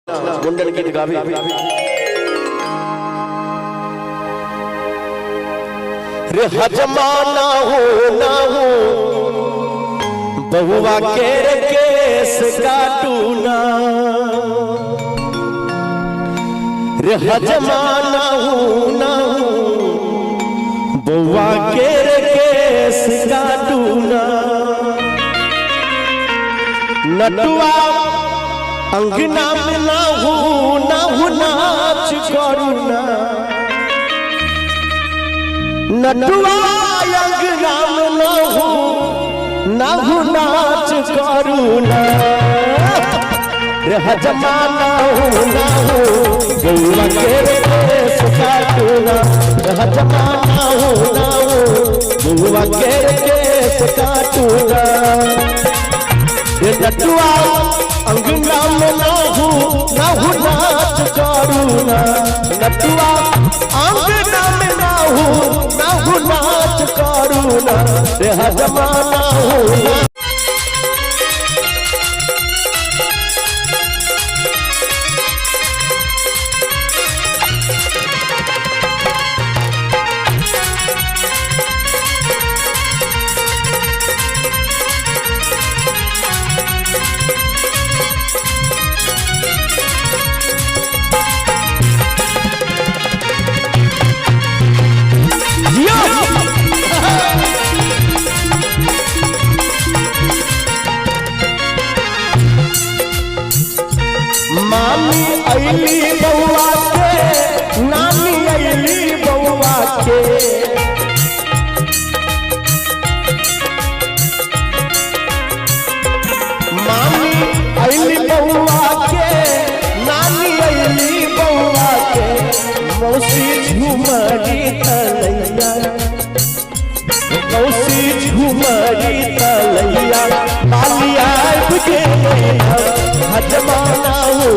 मुंडन गीत गावे रे हजमा ना हो बहुआ के केस काटूना रे हजमा ना हो बहुआ के केस काटूना नटुआ अंगना में ना हो नाच करुणा नटुआ अंगना में ना हो नाच करुणा रे हजमा ना हो गौवा के केस काटूना रे हजमा ना हो गौवा के केस काटूना रे नटुआ अंगना में ना हो नाच करुणा नटुआ अंगना में ना हो नाच करुणा रे हजमा ना हो मामी अली बउआ के नानी अली बउआ के मामी अली बउआ के नानी अली बउआ के मौसी झुमरी तलैया मौसी झुमरी तलैया बालिया बुझे हजमा ना हो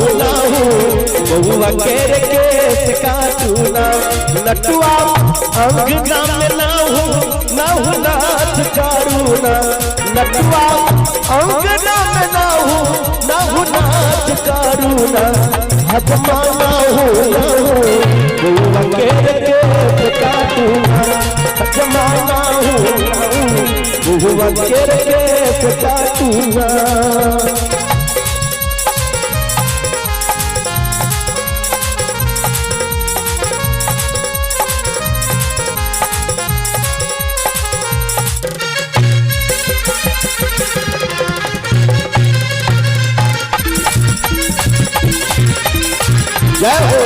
बहुआ के केस काटूना नटुआ अंगना में ना हो नाच करुणा नटुआ अंगना में ना हो नाच करुणा हजमा ना हो बहुआ के केस काटूना हजमा ना हो बहुआ के केस काटूना जय हो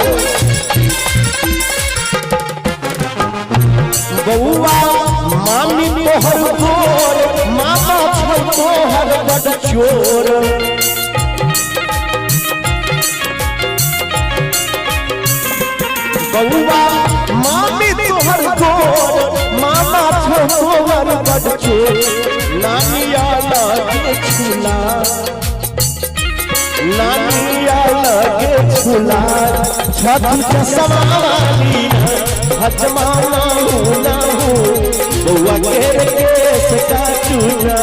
बउआ मामी तोहर गोर मामा तोहर बड़ चोर बउआ मामी तोहर गोर मामा तोहर बड़ चोर नानिया लगे छुला नानिया लगे छुला छत के सवाली हजमा ना हो बउआ के केस काटूना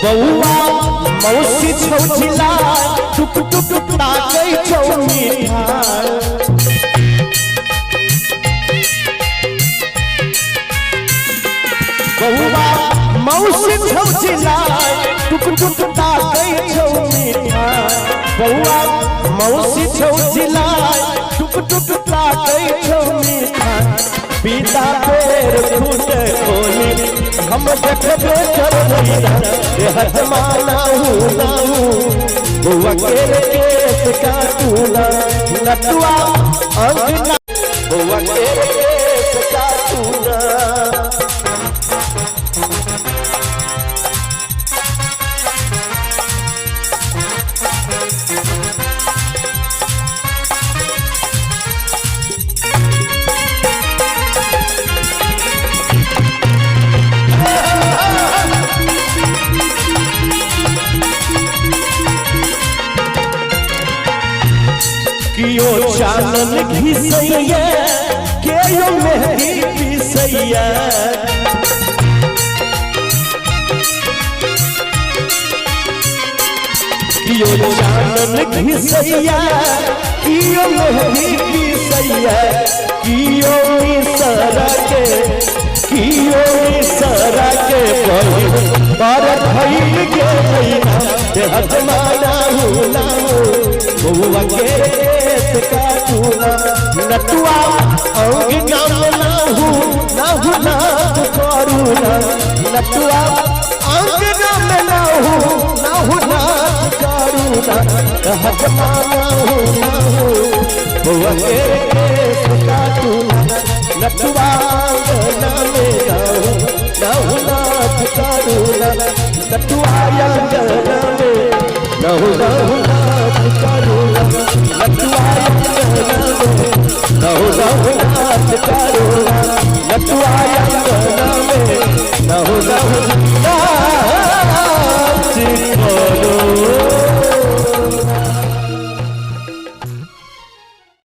बउआ मौसी छौछिला टुक टुक ताकै छौ मिठाई बउआ मौसी छौछिला टुक टुक ताकै छौ मिठाई बउआ मौसी छौछिला टुक टुक ताकै छौ मिठाई पीता पेड़ फूट खोली हम देखबे करबैया रे हजमा ना हो बउआ के केस काटूना नटुआ अंगना बउआ के केस काटूना घिसैया के यो मेहंदी पिसैया कियो चानन घिसैया कियो मेहंदी पिसैया कियो इसरा के पर भइल के भैया देहत माना हुना बउआ के केस काटूना नटुआ अंग नाम ना हुना करूना नटुआ अंग नाम ना हुना करूना देहत माना हुना बउआ के केस काटूना नटुआ नाम ना हुना करूना नटुआ अंग नाम ना करूना नटुआ नटुआ